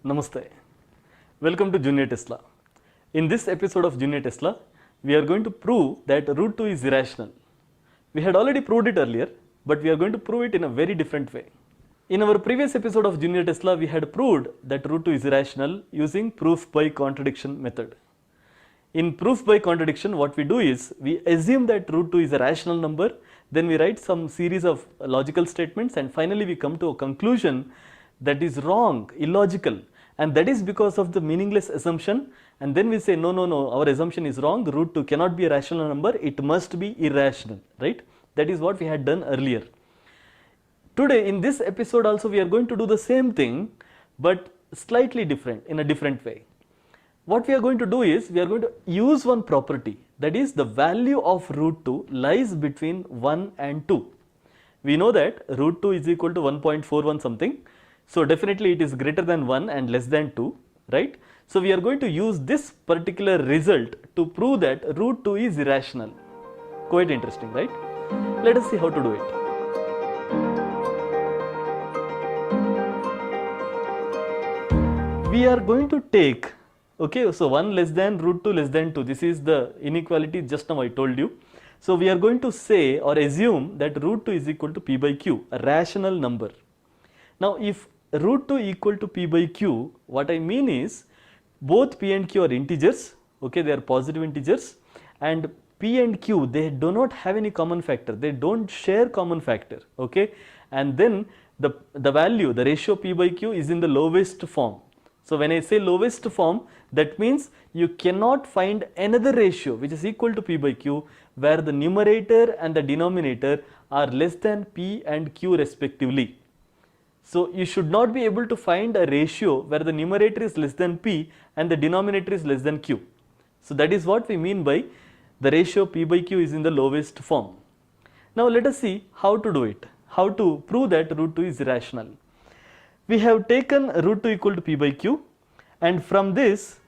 Namaste. Welcome to Junior Tesla. In this episode of Junior Tesla, we are going to prove that root 2 is irrational. We had already proved it earlier, but we are going to prove it in a very different way. In our previous episode of Junior Tesla, we had proved that root 2 is irrational using proof by contradiction method. In proof by contradiction, what we do is we assume that root 2 is a rational number, then we write some series of logical statements, and finally we come to a conclusion that is wrong, illogical, and that is because of the meaningless assumption, and then we say no, our assumption is wrong, root 2 cannot be a rational number, it must be irrational, right? That is what we had done earlier. Today in this episode also we are going to do the same thing, but slightly different, in a different way. What we are going to do is we are going to use one property, that is the value of root 2 lies between 1 and 2. We know that root 2 is equal to 1.41 something, so definitely it is greater than 1 and less than 2, right? So we are going to use this particular result to prove that root 2 is irrational. Quite interesting, right? Let us see how to do it. We are going to take, okay, so 1 less than root 2 less than 2, this is the inequality just now I told you. So we are going to say or assume that root 2 is equal to p by q, a rational number. Now if root 2 equal to p by q, what I mean is both p and q are integers, okay, they are positive integers, and p and q, they do not have any common factor, they don't share common factor, okay, and then the value, the ratio p by q is in the lowest form. So when I say lowest form, that means you cannot find another ratio which is equal to p by q where the numerator and the denominator are less than p and q respectively. So you should not be able to find a ratio where the numerator is less than p and the denominator is less than q. So that is what we mean by the ratio p by q is in the lowest form. Now let us see how to do it, how to prove that root 2 is irrational. We have taken root 2 equal to p by q, and from this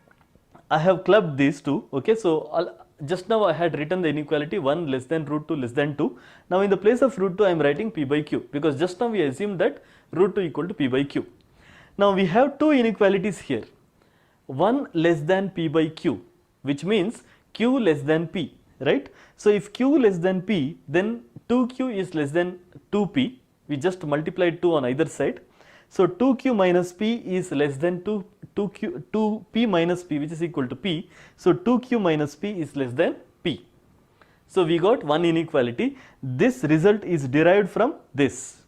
I have clubbed these two, okay. So just now I had written the inequality 1 less than root 2 less than 2. Now in the place of root 2 I am writing p by q, because just now we assumed that root 2 equal to p by q. Now we have two inequalities here, 1 less than p by q, which means q less than p, right? So if q less than p, then 2q is less than 2p, we just multiplied 2 on either side. So 2q minus p is less than 2p minus p, which is equal to p. So 2q minus p is less than p. So we got one inequality. This result is derived from this.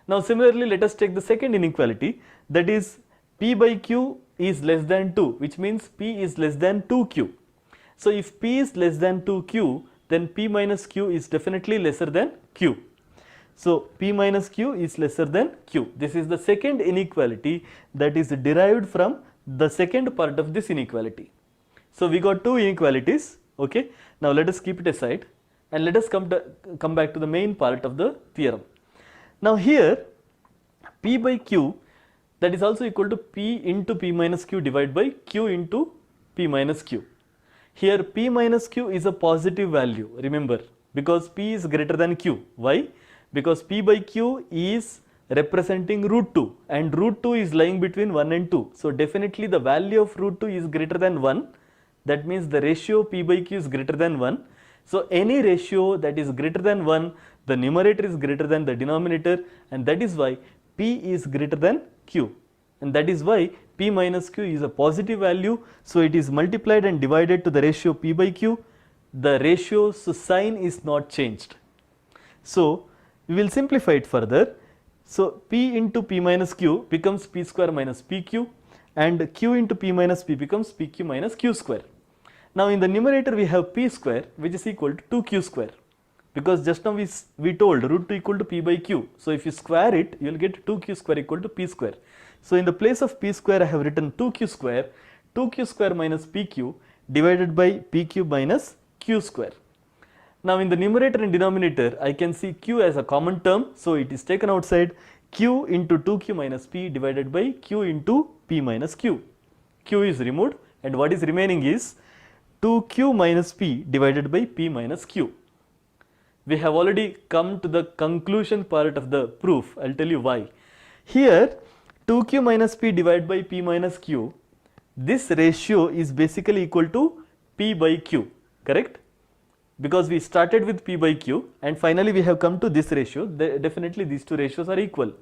Now similarly, let us take the second inequality, that is p by q is less than 2, which means p is less than 2q. So if p is less than 2q, then p minus q is definitely lesser than q. So p minus q is lesser than q. This is the second inequality that is derived from the second part of this inequality. So we got two inequalities, okay. Now let us keep it aside and let us come back to the main part of the theorem. Now here p by q, that is also equal to p into p minus q divided by q into p minus q. Here p minus q is a positive value, remember, because p is greater than q. Why? Because p by q is representing root 2 and root 2 is lying between 1 and 2. So definitely the value of root 2 is greater than 1. That means the ratio p by q is greater than 1. So any ratio that is greater than 1, the numerator is greater than the denominator, and that is why p is greater than q. And that is why p minus q is a positive value. So it is multiplied and divided to the ratio p by q. The ratio's sign is not changed. So we will simplify it further. So p into p minus q becomes p square minus pq, and q into p minus p becomes pq minus q square. Now in the numerator we have p square, which is equal to 2q square, because just now we told root 2 equal to p by q. So if you square it, you will get 2q square equal to p square. So in the place of p square I have written 2q square minus pq divided by pq minus q square. Now in the numerator and denominator I can see q as a common term, so it is taken outside, q into 2q minus p divided by q into p minus q. Q is removed and what is remaining is 2q minus p divided by p minus q. We have already come to the conclusion part of the proof. I will tell you why. Here 2q minus p divided by p minus q, this ratio is basically equal to p by q, correct? Because we started with p by q and finally we have come to this ratio. Definitely these two ratios are equal.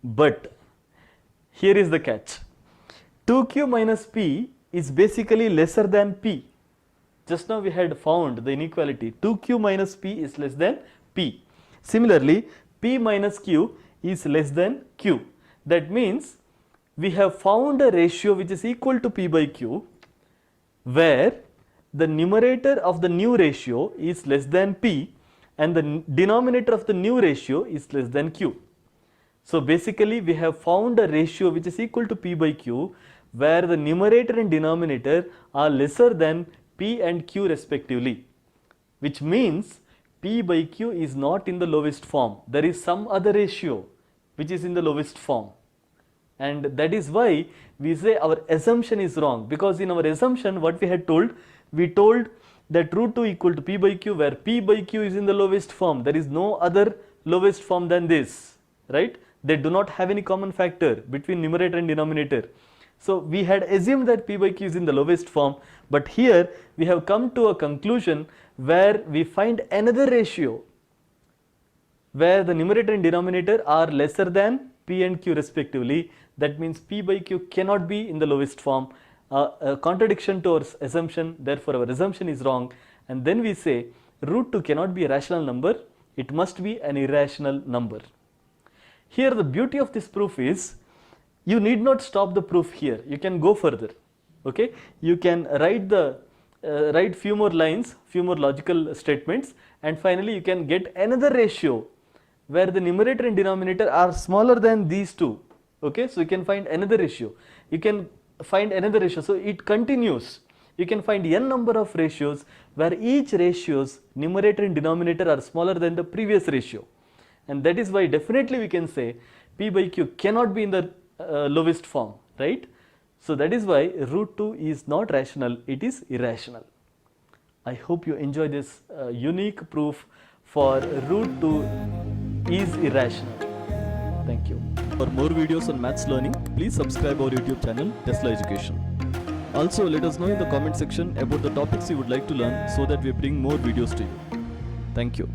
But here is the catch. 2q minus p is basically lesser than p. Just now we had found the inequality 2q minus p is less than p. Similarly, p minus q is less than q. That means we have found a ratio which is equal to p by q, where the numerator of the new ratio is less than p and the denominator of the new ratio is less than q. So basically we have found a ratio which is equal to p by q, where the numerator and denominator are lesser than p and q respectively, which means p by q is not in the lowest form. There is some other ratio which is in the lowest form, and that is why we say our assumption is wrong, because in our assumption what we had told, we told that root 2 equal to p by q, where p by q is in the lowest form. There is no other lowest form than this, right? They do not have any common factor between numerator and denominator. So we had assumed that p by q is in the lowest form, but here we have come to a conclusion where we find another ratio where the numerator and denominator are lesser than p and q respectively. That means p by q cannot be in the lowest form, a contradiction to our assumption. Therefore our assumption is wrong, and then we say root 2 cannot be a rational number, it must be an irrational number. Here the beauty of this proof is, you need not stop the proof here, you can go further. Okay, you can write few more lines, few more logical statements, and finally you can get another ratio where the numerator and denominator are smaller than these two. Okay, so you can find another ratio, you can find another ratio, so it continues. You can find n number of ratios where each ratio's numerator and denominator are smaller than the previous ratio, and that is why definitely we can say p by q cannot be in the lowest form, right? So that is why root 2 is not rational, it is irrational. I hope you enjoy this unique proof for root 2 is irrational. Thank you. For more videos on maths learning, please subscribe our YouTube channel Tesla Education. Also, let us know in the comment section about the topics you would like to learn so that we bring more videos to you. Thank you.